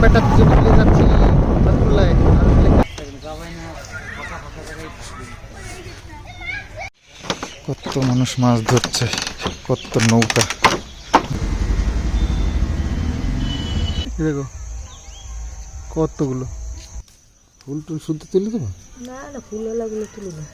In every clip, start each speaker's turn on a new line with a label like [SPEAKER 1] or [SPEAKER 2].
[SPEAKER 1] বেটা দুজনে মিলে যাচ্ছি বাদুল্লায়। কত মানুষ মাছ ধরছে, কত নৌকা। দেখো কতগুলো ফুল টুল শুদ্ধ তুলে দেবো।
[SPEAKER 2] না না, ফুলওয়ালাগুলো তুলে না।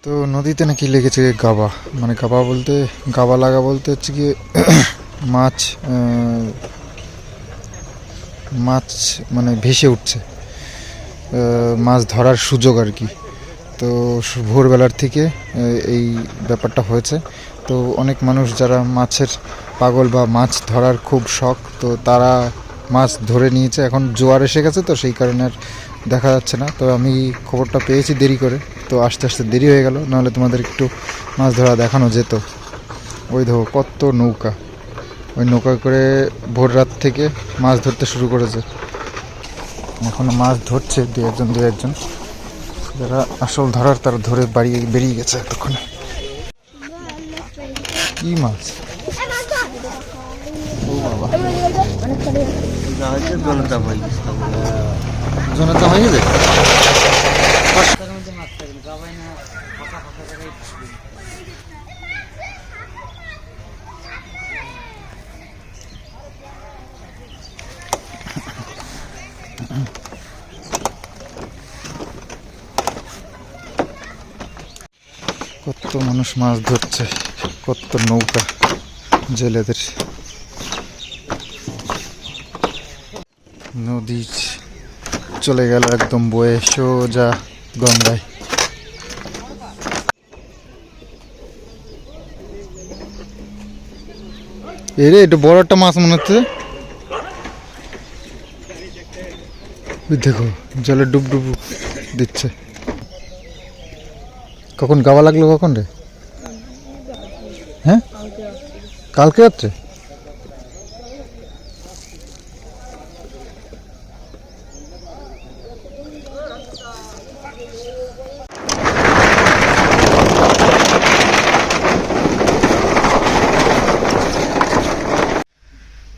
[SPEAKER 1] তো নদীতে নাকি লেগেছে গাবা, মানে গাবা বলতে গাবা লাগা বলতে হচ্ছে কি মাছ মাছ মানে ভেসে উঠছে, মাছ ধরার সুযোগ আর কি। তো ভোরবেলার থেকে এই ব্যাপারটা হয়েছে। তো অনেক মানুষ যারা মাছের পাগল বা মাছ ধরার খুব শখ, তো তারা মাছ ধরে নিয়েছে। এখন জোয়ার এসে গেছে তো সেই কারণে আর দেখা যাচ্ছে না। তো আমি খবরটা পেয়েছি দেরি করে, তো আস্তে আস্তে দেরি হয়ে গেল, নাহলে তোমাদের একটু মাছ ধরা দেখানো যেত। ওই দেখো কত নৌকা, ওই নৌকা করে ভোর রাত থেকে মাছ ধরতে শুরু করেছে। এখন মাছ ধরছে দু একজন যারা আসল ধরার, তারা ধরে বেরিয়ে গেছে এতক্ষণে। কি মাছ? ও বাবা, জনের দাম হয়ে যাবে। কত মানুষ মাছ ধরছে, কত নৌকা জেলেদের। নদী চলে গেল একদম বয়ে সোজা গঙ্গায়। এরে এটা বড় একটা মাছ মনে হচ্ছে। দেখো জলে ডুব ডুব দিচ্ছে। কখন গাওয়া লাগলো কখন রে? হ্যাঁ, কালকে রাত্রে।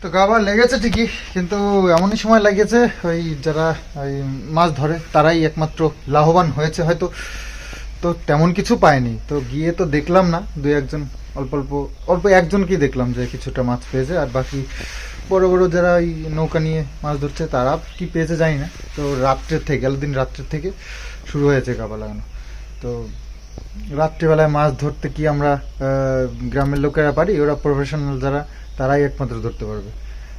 [SPEAKER 1] তো গাবা লেগেছে ঠিকই, কিন্তু এমনই সময় লাগিয়েছে ওই যারা ওই মাছ ধরে তারাই একমাত্র লাভবান হয়েছে হয়তো। তো তেমন কিছু পায়নি, তো গিয়ে তো দেখলাম না, দুই একজন অল্প একজনকেই দেখলাম যে কিছুটা মাছ পেয়েছে। আর বাকি বড় বড় যারা ওই নৌকা নিয়ে মাছ ধরছে তারা কি পেয়েছে জানি না। তো রাত্রের থেকে গেল দিন রাত্রের থেকে শুরু হয়েছে গাবা লাগানো। তো রাত্রিবেলায় মাছ ধরতে কি আমরা গ্রামের লোকেরা পারি, ওরা প্রফেশনাল যারা তারাই একমাত্র ধরতে পারবে।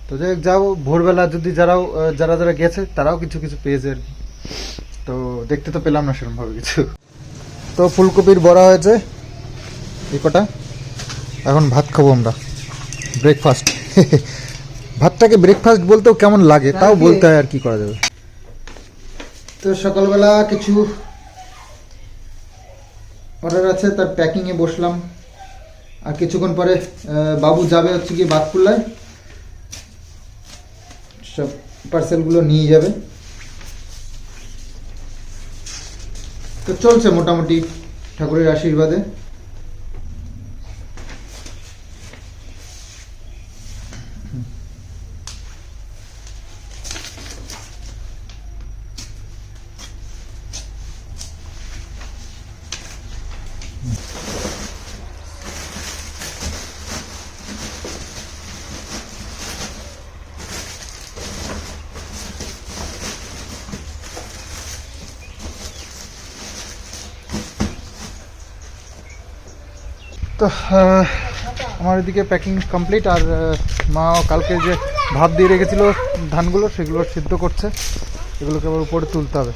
[SPEAKER 1] তো যাই হোক, যাও ভোরবেলা যদি যারা গেছে তারাও কিছু কিছু পেয়েছে আর কি। তো দেখতে তো পেলাম না সেরকমভাবে কিছু। তো ফুলকপির বড়া হয়েছে এই কটা, এখন ভাত খাবো আমরা, ব্রেকফাস্ট। ভাতটাকে ব্রেকফাস্ট বলতেও কেমন লাগে, তাও বলতে হয়, আর কি করা যাবে। তো সকালবেলা কিছু অর্ডার আছে, তার প্যাকিংয়ে বসলাম। আর কিছুক্ষণ পরে বাবু যাবে হচ্ছে কি বাতকুল্লায়, সব পার্সেলগুলো নিয়ে যাবে। তো চলছে মোটামুটি ঠাকুরের আশীর্বাদে। তো আমার এদিকে প্যাকিং কমপ্লিট। আর মা কালকে যে ভাত দিয়ে রেখেছিল ধানগুলো, সেগুলো সিদ্ধ করছে, এগুলোকে আবার উপরে তুলতে হবে।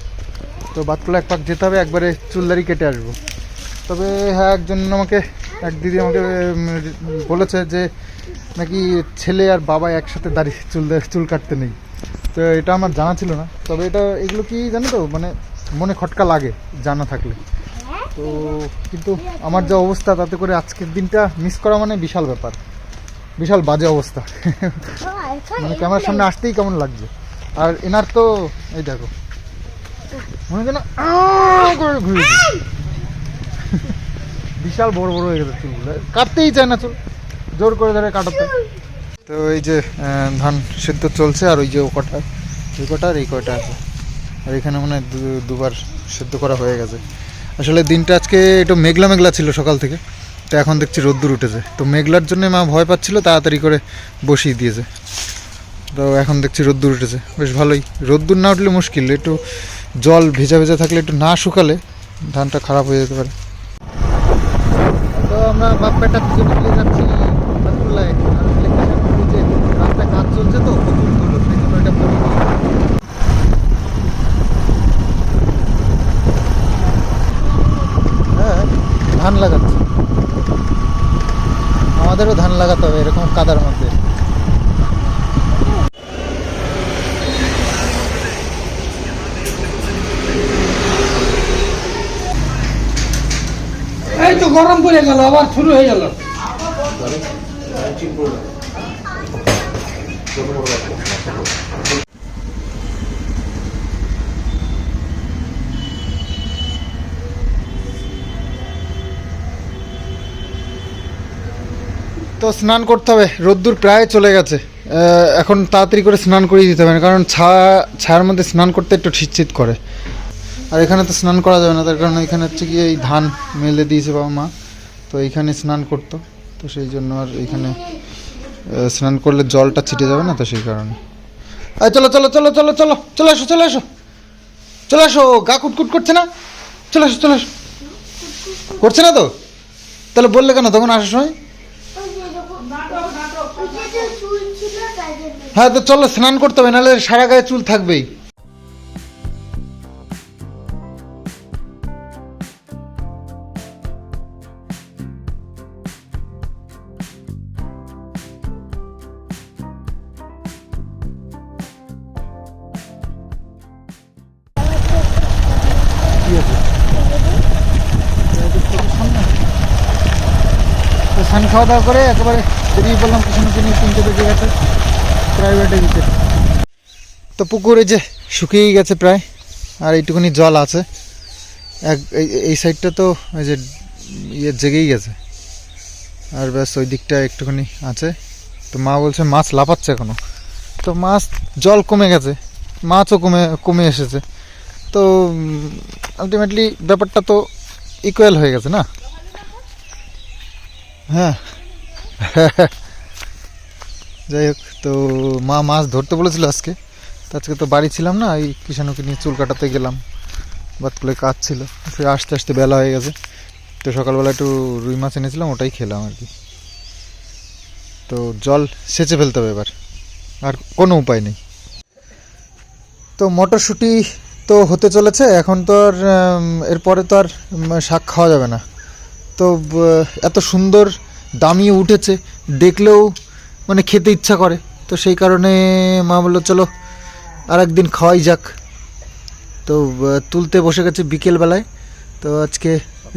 [SPEAKER 1] তো বাতকুলা এক পাক যেতে হবে, একবারে চুলদারি কেটে আসবো। তবে হ্যাঁ, এক দিদি আমাকে বলেছে যে নাকি ছেলে আর বাবা একসাথে চুল কাটতে নেই। তো এটা আমার জানা ছিল না। তবে এগুলো কি জানো তো, মানে মনে খটকা লাগে জানা থাকলে। তো কিন্তু আমার যা অবস্থা, তাতে করে আজকের দিনটা মিস করা মানে বিশাল ব্যাপার, বিশাল বাজে অবস্থা। মানে ক্যামেরার সামনে আসতেই কেমন লাগছে। আর এনার তো এই দেখো, মনে হয় না করে ঘুরে বিশাল বড় বড় হয়ে গেছে চুলগুলো, কাটতেই চায় না চুল, জোর করে ধরে কাটাতে। তো এই যে ধান সিদ্ধ চলছে, আর ওই যে ওই কটা আর এই কয়টা আছে। আর এখানে মনে হয় দুবার সিদ্ধ করা হয়ে গেছে। আসলে দিনটা আজকে একটু মেঘলা মেঘলা ছিল সকাল থেকে, তো এখন দেখছি রোদ্দুর উঠেছে। তো মেঘলার জন্য মা ভয় পাচ্ছিল, তাড়াতাড়ি করে বসিয়ে দিয়েছে। তো এখন দেখছি রোদ্দুর উঠেছে, বেশ ভালোই। রোদ্দুর না উঠলে মুশকিল, একটু জল ভেজা ভেজা থাকলে, একটু না শুকালে ধানটা খারাপ হয়ে যেতে পারে। তো আমরা বাপ বেটা দুজনে মিলে যাচ্ছি বাতকুল্লায়। আর যে রাস্তায় কাজ চলছে, তো প্রচুর ধুলো, সেই জন্য এটা পড়ে ধান লাগাচ্ছে। আমাদেরও ধান লাগাতে হবে এরকম কাদার মধ্যে।
[SPEAKER 3] এই তো গরম পড়ে গেল, আবার শুরু হয়ে গেল।
[SPEAKER 1] তো স্নান করতে হবে, রোদ্দুর প্রায় চলে গেছে। এখন তাড়াতাড়ি করে স্নান করিয়ে দিতে হবে, কারণ ছায়ার মধ্যে স্নান করতে একটু শীত করে। আর এখানে তো স্নান করা যাবে না, তার কারণ এখানে হচ্ছে কি এই ধান মেলে দিয়েছে বাবা মা, তো এইখানে স্নান করতো। তো সেই জন্য আর এইখানে স্নান করলে জলটা ছিটে যাবে না, তো সেই কারণে। চলো চলো চলো চলো চলো চলে আসো চলে আসো চলে আসো, গা কুটকুট করছে না? চলে আসো চলে আসো। করছে না তো? তাহলে বললে কেন তখন আসার সময়? হ্যাঁ, তো চলো স্নান করতে হবে, নাহলে সারা গায়ে চুল থাকবেই। তো স্নান খাওয়া দাওয়া করে একেবারে বেরিয়ে পড়লাম কৃষ্ণকে নিয়ে, 3টে বেজে গেছে, প্রাইভেটে দিতে। তো পুকুরে যে শুকিয়েই গেছে প্রায়, আর এইটুকুনি জল আছে। এই সাইডটা তো ওই যে জেগেই গেছে, আর ব্যাস ওই দিকটা একটুখানি আছে। তো মা বলছে মাছ লাফাচ্ছে এখনো। তো মাছ, জল কমে গেছে, মাছও কমে এসেছে। তো আলটিমেটলি ব্যাপারটা তো ইকুয়াল হয়ে গেছে না? হ্যাঁ। যাই হোক, তো মা মাছ ধরতে বলেছিল আজকে। তো আজকে তো বাড়ি ছিলাম না, এই কিষাণুকে নিয়ে চুল কাটাতে গেলাম, বাতকুলে কাজ ছিল। ফিরে আস্তে আস্তে বেলা হয়ে গেছে। তো সকালবেলা একটু রুই মাছ এনেছিলাম, ওটাই খেলাম আর কি। তো জল সেচে ফেলতে হবে এবার, আর কোনো উপায় নেই। তো মটরশুঁটি তো হতে চলেছে এখন, তো আর এরপরে তো আর শাক খাওয়া যাবে না। তো এত সুন্দর দামিয়ে উঠেছে, দেখলেও মানে খেতে ইচ্ছা করে। তো সেই কারণে মা বললো চলো আর একদিন খাওয়াই যাক। তো তুলতে বসে গেছে বিকেলবেলায়। তো আজকে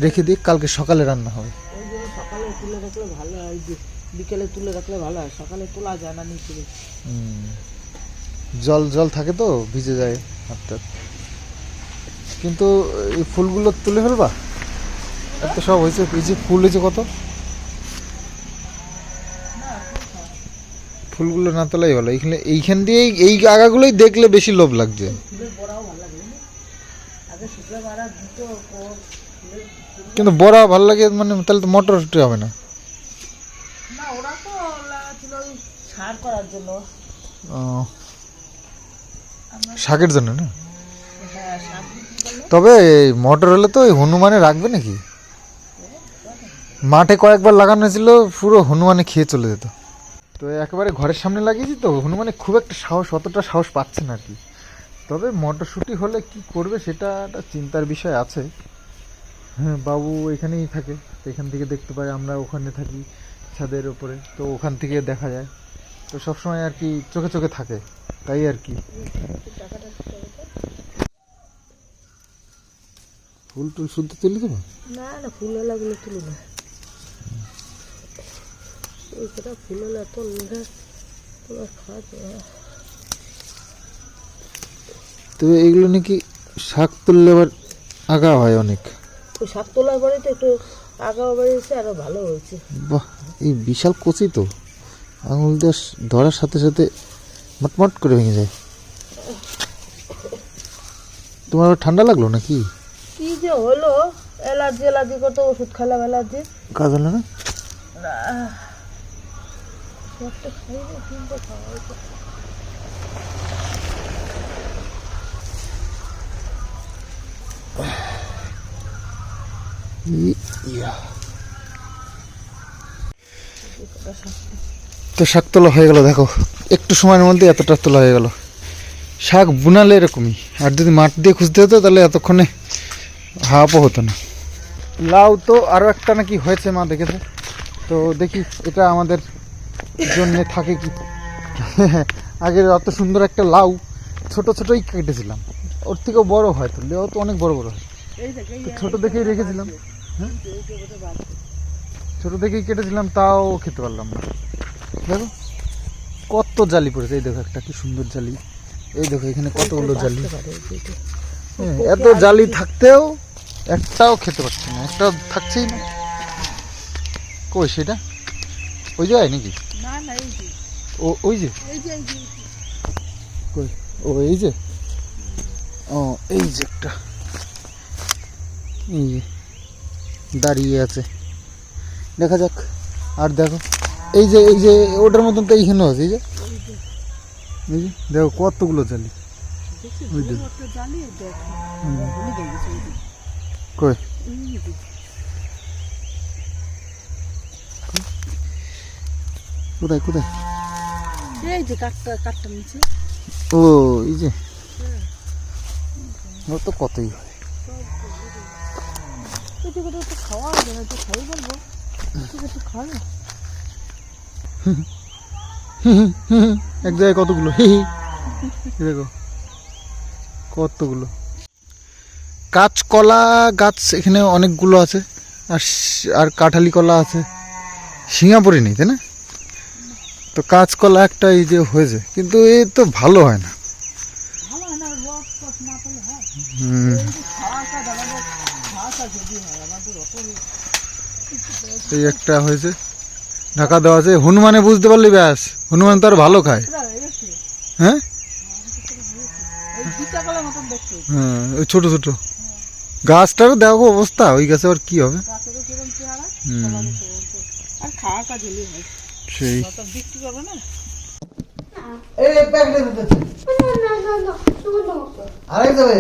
[SPEAKER 1] রেখে দিই, কালকে সকালে রান্না হবে।
[SPEAKER 2] ওই জন্য সকালে তুলে রাখলে ভালো হয়, বিকেলে তুলে রাখলে ভালো হয়, সকালে তোলা যায় না নিচে।
[SPEAKER 1] জল জল থাকে তো ভিজে যায় হাতটা। কিন্তু এই ফুলগুলো তুলে ফেলবা, এত সব হয়েছে, এই যে ফুল হয়েছে কত, ফুলগুলো না তোলাই ভালো। এইখান দিয়েই এই আগাগুলোই দেখলে বেশি লোভ লাগছে।
[SPEAKER 2] ফুলের বড়াও ভালো লাগে না, আগে শুকনো মারা দিত
[SPEAKER 1] কিন্তু বড়া ভালো লাগে, মানে তাহলে তো মটরশুটি হবে না।
[SPEAKER 2] না, ওরা তো লাগাচ্ছিল ওই সার করার জন্য।
[SPEAKER 1] ও, শাকের জন্য না?
[SPEAKER 2] হ্যাঁ, সার বিক্রি করলে।
[SPEAKER 1] তবে এই মটর হলে তো ওই হনুমানে রাখবে নাকি? মাঠে কয়েকবার লাগানো হয়েছিল, পুরো হনুমানে খেয়ে চলে যেত। তো একেবারে ঘরের সামনে লাগিয়েছি তো, হনুমানে খুব একটা সাহস, অতটা সাহস পাচ্ছে না আর কি। তবে মটরশুঁটি হলে কি করবে সেটা একটা চিন্তার বিষয় আছে। হ্যাঁ, বাবু এখানেই থাকে, তো এখান থেকে দেখতে পাই, আমরা ওখানে থাকি ছাদের উপরে, তো ওখান থেকে দেখা যায়, তো সবসময় আর কি চোখে চোখে থাকে, তাই আর কি। ফুল টুল শুদ্ধ তুলে দেবো?
[SPEAKER 2] না না, ফুলওয়ালাগুলো তুলি না, ওই কটা ফুলওয়ালা তুললে তোমার খাওয়া যাবে।
[SPEAKER 1] তো এইগুলো নাকি শাক তুললে আবার আগা হয় অনেক।
[SPEAKER 2] ওই শাক তোলার পরে তো একটু আগাও বেরিয়েছে, আরো ভালো হয়েছে।
[SPEAKER 1] বাহ, এই বিশাল কচি তো, আঙুল দিয়ে ধরার সাথে সাথে মটমট করে ভেঙে যায়। তোমার আবার ঠান্ডা লাগলো নাকি?
[SPEAKER 2] কি যে হলো, অ্যালার্জি অ্যালার্জি করতে ওষুধ খেলাম, অ্যালার্জি
[SPEAKER 1] কাজ হলো না?
[SPEAKER 2] একটা খাই না, তিনটে খাওয়া হয়েছে।
[SPEAKER 1] তো শাক তোলা হয়ে গেল, দেখো একটু সময়ের মধ্যে এতটা তোলা হয়ে গেল। শাক বুনালে এরকমই, আর যদি মাঠ দিয়ে খুঁজতে হতো তাহলে এতক্ষণে হাফও হতো না। লাউ তো আরও একটা নাকি হয়েছে, মা দেখেছে, তো দেখি এটা আমাদের জন্য থাকে কি। আগের অত সুন্দর একটা লাউ ছোট ছোটই কেটেছিলাম, ওর থেকেও বড় হয়, তো লেও তো অনেক বড় বড় হয়, তো ছোট দেখেই রেখেছিলাম। হ্যাঁ, ছোট দেখেই কেটেছিলাম, তাও খেতে পারলাম না। দেখো কত জালি পড়েছে, এই দেখো একটা কি সুন্দর জালি, এই দেখো এখানে কতগুলো জালি। হ্যাঁ, এত জালি থাকতেও একটাও খেতে পারছি না, একটাও থাকছেই না। কই সেটা? ওই যায় নাকি?
[SPEAKER 2] না না, এই যে
[SPEAKER 1] ও ওই যে, কই ও এই যে, ও এই যে একটা, এই যে দাঁড়িয়ে আছে, দেখা যাক। আর দেখো এই যে ওটার মতন তো এইখানেও আছে, এই যে দেখো কতগুলো জালি। ওই দেখো কই, কোথায় কোথায়?
[SPEAKER 2] এই যে কাঠটা নিচে।
[SPEAKER 1] ও এই যে, ওর তো কতই হয়।
[SPEAKER 2] খাওয়া যাবে না, তো খাই বলবো, খাওয়া না।
[SPEAKER 1] এক জায়গায় কতগুলো, দেখো কতগুলো। কাঁচকলা গাছ এখানে অনেকগুলো আছে, আর কাঁঠালি কলা আছে, সিঙ্গাপুরি নেই তাই না? তো কাঁচকলা একটা এই যে হয়েছে, কিন্তু এ তো ভালো হয় না। এই একটা হয়েছে, ঢাকা দেওয়া আছে, হনুমানে বুঝতে পারলি ব্যাস, হনুমান তো আর ভালো খায়। হ্যাঁ হ্যাঁ, ওই ছোট ছোট গাছটারও দেখো অবস্থা, ওই গাছে আবার কি হবে। সেই আরেক যাবে।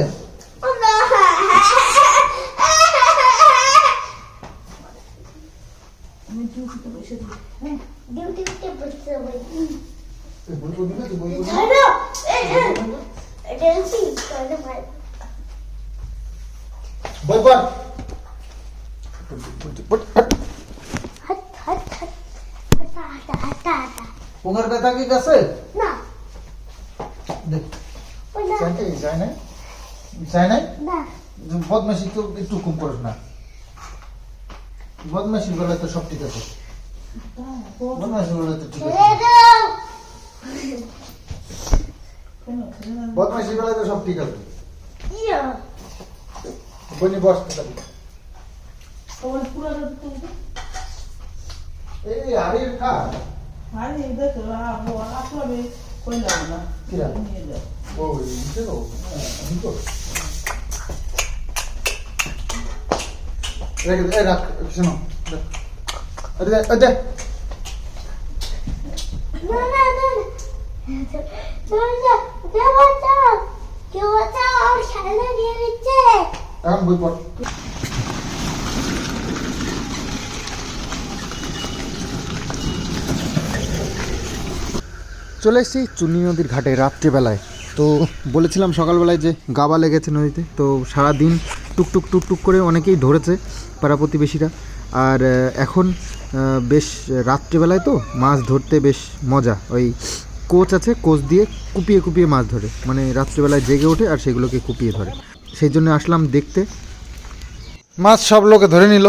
[SPEAKER 1] পোকার ব্যথা কি গেছে? যায় নাই, বদমাসি তো একটু কম করিস না। বদমাইশির বেলায় তো সব ঠিক আছে, বদমাইশির বেলায় তো ঠিক আছে, বদমাইশির বেলায় তো সব ঠিক আছে। বনি বস তাহলে।
[SPEAKER 2] তোমার পুরানো তুমি
[SPEAKER 1] এই আরে খা
[SPEAKER 2] আরে দেখো আসলে কই যাব না
[SPEAKER 1] কিরা
[SPEAKER 2] নিয়ে যাও
[SPEAKER 1] ও নিচে তো নিচে রেখে দে, এই রাখ শোনো রাখ। আরে আরে এখন বই পড়। চলে এসেছি চুনি নদীর ঘাটে রাত্রিবেলায়। তো বলেছিলাম সকালবেলায় যে গাবা লেগেছে নদীতে, তো সারাদিন টুকটুক টুকটুক করে অনেকেই ধরেছে পাড়া প্রতিবেশীরা। আর এখন বেশ রাত্রিবেলায় তো মাছ ধরতে বেশ মজা। ওই কোচ আছে, কোচ দিয়ে কুপিয়ে কুপিয়ে মাছ ধরে, মানে রাত্রিবেলায় জেগে ওঠে আর সেগুলোকে কুপিয়ে ধরে। সেই জন্য আসলাম দেখতে। মাছ সব লোকে ধরে নিল,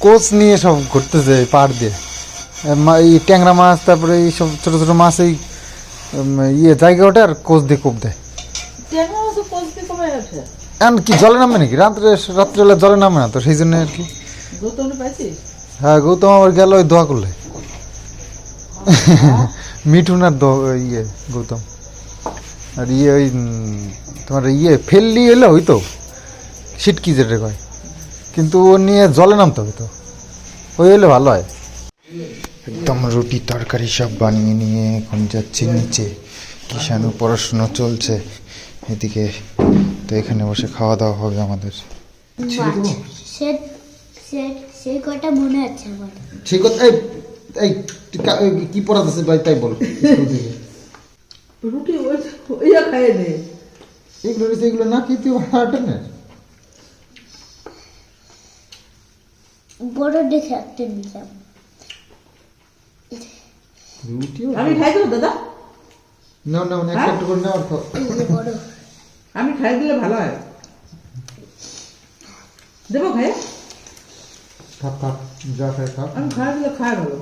[SPEAKER 1] কোচ নিয়ে সব ঘুরতেছে পাড় দিয়ে। এই ট্যাংরা মাছ, তারপরে এই সব ছোটো ছোটো মাছ এই জায়গা ওঠে আর কোচ দিয়ে কোপ দেয়। এখন কি জলে নামবে নাকি? রাত্রিবেলা জলে নামে না তো, সেই জন্য আর কি। হ্যাঁ, গৌতম আবার গেল ওই দোয়া করলে, মিঠুন আর গৌতম আর ওই তোমার ফেললি এলো ওই তো সিটকি যেটা কয়, কিন্তু ও নিয়ে জলে নামতে হবে তো, ওই হলে ভালো হয়। একদম রুটি তরকারি সব বানিয়ে নিয়ে এখন যাচ্ছি নিচে। কিষাণু পড়াশুনো চলছে এদিকে, তো এখানে বসে খাওয়া দাওয়া হবে আমাদের।
[SPEAKER 4] সেই কথা মনে আছে আমার।
[SPEAKER 1] সেই কথা এই কি পড়াতেছে ভাই তাই বল।
[SPEAKER 2] রুটি ওইয়া খাইয়ে নে
[SPEAKER 1] এগুলো না কি তুই হার্টেনের
[SPEAKER 4] বড় দেখে একটা নিলাম।
[SPEAKER 1] রুটিও
[SPEAKER 2] আমি খাই দেবো দাদা,
[SPEAKER 1] না না মানে একটা করে নেওয়ার তো
[SPEAKER 4] বড়
[SPEAKER 2] আমি খাই দিলে ভালো হয়। দেবো খাই,
[SPEAKER 1] থাক থাক যা খাই থাক।
[SPEAKER 2] আমি খাই দিলে খাই ভালো।